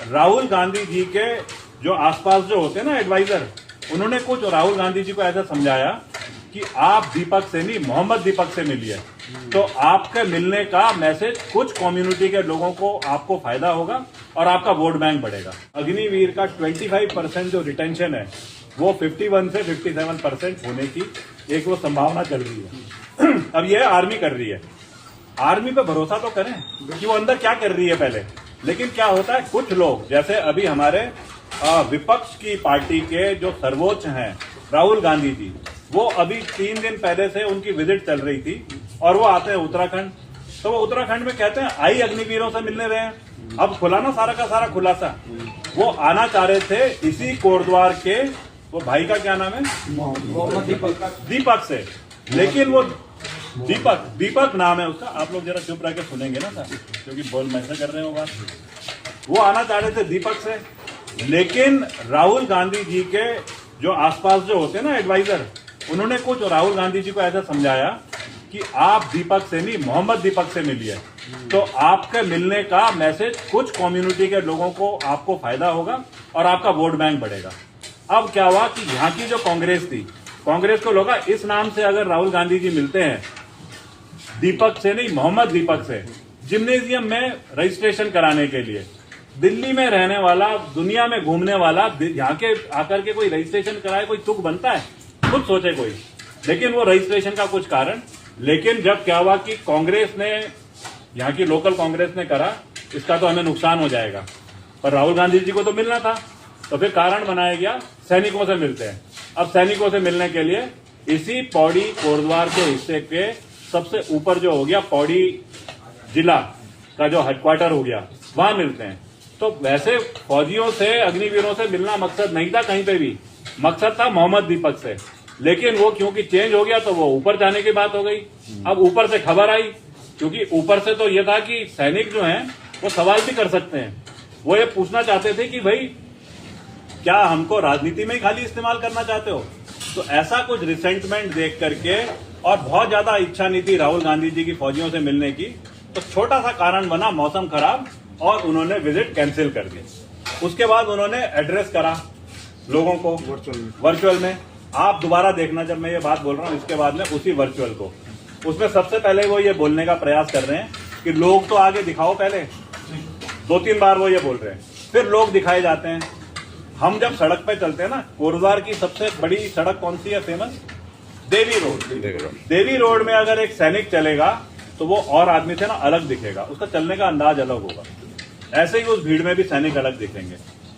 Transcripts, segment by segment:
राहुल गांधी जी के जो आसपास जो होते हैं ना एडवाइजर, उन्होंने कुछ राहुल गांधी जी को ऐसा समझाया कि आप दीपक से नहीं मोहम्मद दीपक से मिलिए, तो आपके मिलने का मैसेज कुछ कम्युनिटी के लोगों को आपको फायदा होगा और आपका वोट बैंक बढ़ेगा। अग्निवीर का 25% जो रिटेंशन है वो 51 से 57% होने की एक वो संभावना चल रही है। अब ये आर्मी कर रही है, आर्मी पे भरोसा तो करें कि वो अंदर क्या कर रही है पहले। लेकिन क्या होता है, कुछ लोग जैसे अभी हमारे विपक्ष की पार्टी के जो सर्वोच्च हैं राहुल गांधी जी, वो अभी 3 दिन पहले से उनकी विजिट चल रही थी और वो आते हैं उत्तराखंड, तो वो उत्तराखंड में कहते हैं आई अग्निवीरों से मिलने रहे हैं। अब खुला ना सारा का सारा खुलासा, वो आना चाह रहे थे इसी कोटद्वार के, वो भाई का क्या नाम है, दीपक से, लेकिन वो दीपक नाम है उसका, आप लोग जरा चुप रह के सुनेंगे ना सर, क्योंकि बोल मैसे कर रहे हो बात। वो आना चाह रहे थे दीपक से, लेकिन राहुल गांधी जी के जो आसपास जो होते हैं ना एडवाइजर, उन्होंने कुछ राहुल गांधी जी को ऐसा समझाया कि आप दीपक से नहीं मोहम्मद दीपक से मिलिए, तो आपके मिलने का मैसेज कुछ कम्युनिटी के लोगों को आपको फायदा होगा और आपका वोट बैंक बढ़ेगा। अब क्या हुआ कि यहाँ की जो कांग्रेस थी, कांग्रेस को लगा इस नाम से अगर राहुल गांधी जी मिलते हैं दीपक से नहीं मोहम्मद दीपक से, जिम्नेजियम में रजिस्ट्रेशन कराने के लिए, दिल्ली में रहने वाला, दुनिया में घूमने वाला, यहाँ के आकर के कोई रजिस्ट्रेशन कराए, कोई तुक बनता है? खुद सोचे कोई। लेकिन वो रजिस्ट्रेशन का कुछ कारण, लेकिन जब क्या हुआ कि कांग्रेस ने, यहाँ की लोकल कांग्रेस ने करा, इसका तो हमें नुकसान हो जाएगा, पर राहुल गांधी जी को तो मिलना था, तो फिर कारण बनाया गया सैनिकों से मिलते हैं। अब सैनिकों से मिलने के लिए इसी पौड़ी कोटद्वार के हिस्से के सबसे ऊपर जो हो गया पौड़ी जिला का जो हेडक्वार्टर हो गया, वहां मिलते हैं। तो वैसे फौजियों से, अग्निवीरों से मिलना मकसद नहीं था कहीं पे भी, मकसद था मोहम्मद दीपक से, लेकिन वो क्योंकि चेंज हो गया तो वो ऊपर जाने की बात हो गई। अब ऊपर से खबर आई, क्योंकि ऊपर से तो ये था कि सैनिक जो हैं वो सवाल भी कर सकते हैं, वो ये पूछना चाहते थे कि भाई क्या हमको राजनीति में ही खाली इस्तेमाल करना चाहते हो? तो ऐसा कुछ रिसेंटमेंट देख करके और बहुत ज्यादा इच्छा नहीं थी राहुल गांधी जी की फौजियों से मिलने की, तो छोटा सा कारण बना मौसम खराब और उन्होंने विजिट कैंसिल कर दी। उसके बाद उन्होंने एड्रेस करा लोगों को वर्चुअल में। आप दोबारा देखना जब मैं ये बात बोल रहा हूँ, इसके बाद में उसी वर्चुअल को, उसमें सबसे पहले वो ये बोलने का प्रयास कर रहे हैं कि लोग तो आगे दिखाओ, पहले 2-3 बार वो ये बोल रहे हैं, फिर लोग दिखाए जाते हैं। हम जब सड़क पे चलते हैं ना, कोटद्वार की सबसे बड़ी सड़क कौन सी है फेमस? देवी रोड। देवी रोड में अगर एक सैनिक चलेगा तो वो और आदमी से ना अलग दिखेगा, उसका चलने का अंदाज अलग होगा। ऐसे ही उस भीड़ में भी सैनिक अलग दिखेंगे।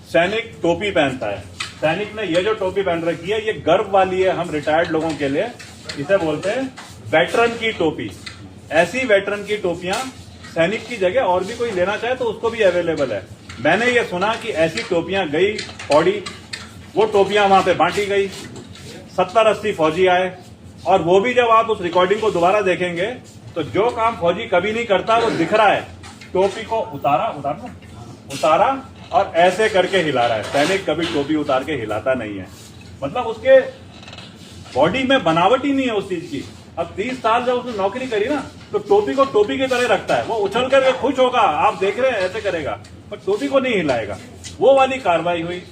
सैनिक टोपी पहनता है, सैनिक ने ये जो टोपी पहन रखी है ये गर्व वाली है, हम रिटायर्ड लोगों के लिए इसे बोलते हैं वेटरन की टोपी। ऐसी वेटरन की टोपियां सैनिक की जगह और भी कोई लेना चाहे तो उसको भी अवेलेबल है। मैंने ये सुना कि ऐसी टोपियां गई पौड़ी, वो टोपियां वहां पे बांटी गई, 70-80 फौजी आए, और वो भी जब आप उस रिकॉर्डिंग को दोबारा देखेंगे तो जो काम फौजी कभी नहीं करता वो दिख रहा है। टोपी को उतारा और ऐसे करके हिला रहा है। सैनिक कभी टोपी उतार के हिलाता नहीं है, मतलब उसके बॉडी में बनावट ही नहीं है उस चीज की। अब 30 साल जब उसने नौकरी करी ना, तो टोपी को टोपी की तरह रखता है, वो उछल करके खुश होगा, आप देख रहे हैं ऐसे करेगा, पर टोपी को नहीं हिलाएगा। वो वाली कार्रवाई हुई।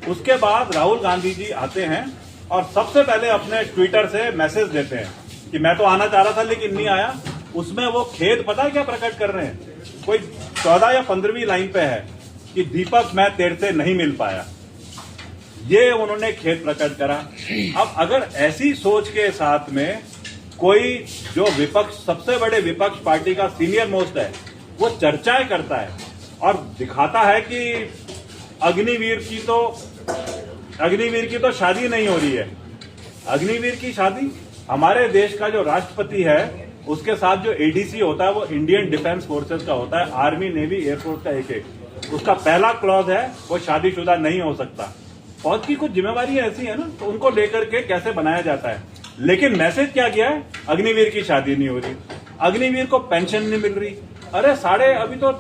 उसके बाद राहुल गांधी जी आते हैं और सबसे पहले अपने ट्विटर से मैसेज देते हैं कि मैं तो आना चाह रहा था लेकिन नहीं आया। उसमें वो खेद पता है क्या प्रकट कर रहे हैं? कोई 14 या 15वीं लाइन पे है कि दीपक मैं तेरे से नहीं मिल पाया, ये उन्होंने खेद प्रकट करा। अब अगर ऐसी सोच के साथ में कोई जो विपक्ष, सबसे बड़े विपक्ष पार्टी का सीनियर मोस्ट है, वो चर्चाएं करता है और दिखाता है कि अग्निवीर की तो शादी नहीं हो रही है। अग्निवीर की शादी हमारे देश का जो राष्ट्रपति है उसके साथ जो एडीसी होता है वो इंडियन डिफेंस फोर्सेस का होता है, आर्मी, नेवी, एयरफोर्स का एक। उसका पहला क्लॉज है वो शादीशुदा नहीं हो सकता। फौज की कुछ जिम्मेवारी ऐसी है ना, तो उनको लेकर के कैसे बनाया जाता है। लेकिन मैसेज क्या किया है? अग्निवीर की शादी नहीं हो रही, अग्निवीर को पेंशन नहीं मिल रही। अरे अभी तो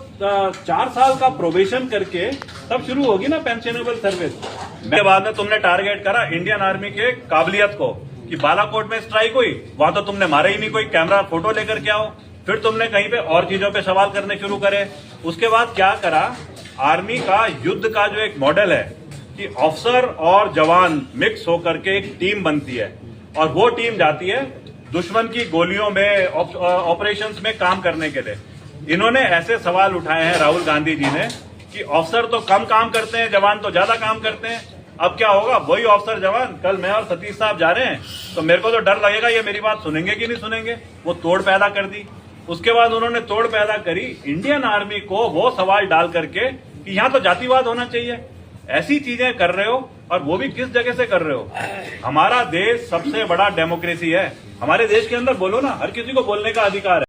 4 साल का प्रोबेशन करके तब शुरू होगी ना पेंशनेबल सर्विस। के बाद में तुमने टारगेट करा इंडियन आर्मी के काबिलियत को कि बालाकोट में स्ट्राइक हुई, वहां तो तुमने मारे ही नहीं, कोई कैमरा फोटो लेकर के आओ। फिर तुमने कहीं पे और चीजों पे सवाल करने शुरू करे। उसके बाद क्या करा आर्मी का युद्ध का जो एक मॉडल है कि अफसर और जवान मिक्स होकर के एक टीम बनती है और वो टीम जाती है दुश्मन की गोलियों में ऑपरेशंस में काम करने के लिए। इन्होंने ऐसे सवाल उठाए हैं राहुल गांधी जी ने कि अफसर तो कम काम करते हैं, जवान तो ज्यादा काम करते हैं। अब क्या होगा, वही अफसर जवान, कल मैं और सतीश साहब जा रहे हैं तो मेरे को तो डर लगेगा ये मेरी बात सुनेंगे कि नहीं सुनेंगे। वो तोड़ पैदा कर दी। उसके बाद उन्होंने तोड़ पैदा करी इंडियन आर्मी को वो सवाल डाल करके कि यहां तो जातिवाद होना चाहिए। ऐसी चीजें कर रहे हो और वो भी किस जगह से कर रहे हो। हमारा देश सबसे बड़ा डेमोक्रेसी है। हमारे देश के अंदर बोलो ना, हर किसी को बोलने का अधिकार है।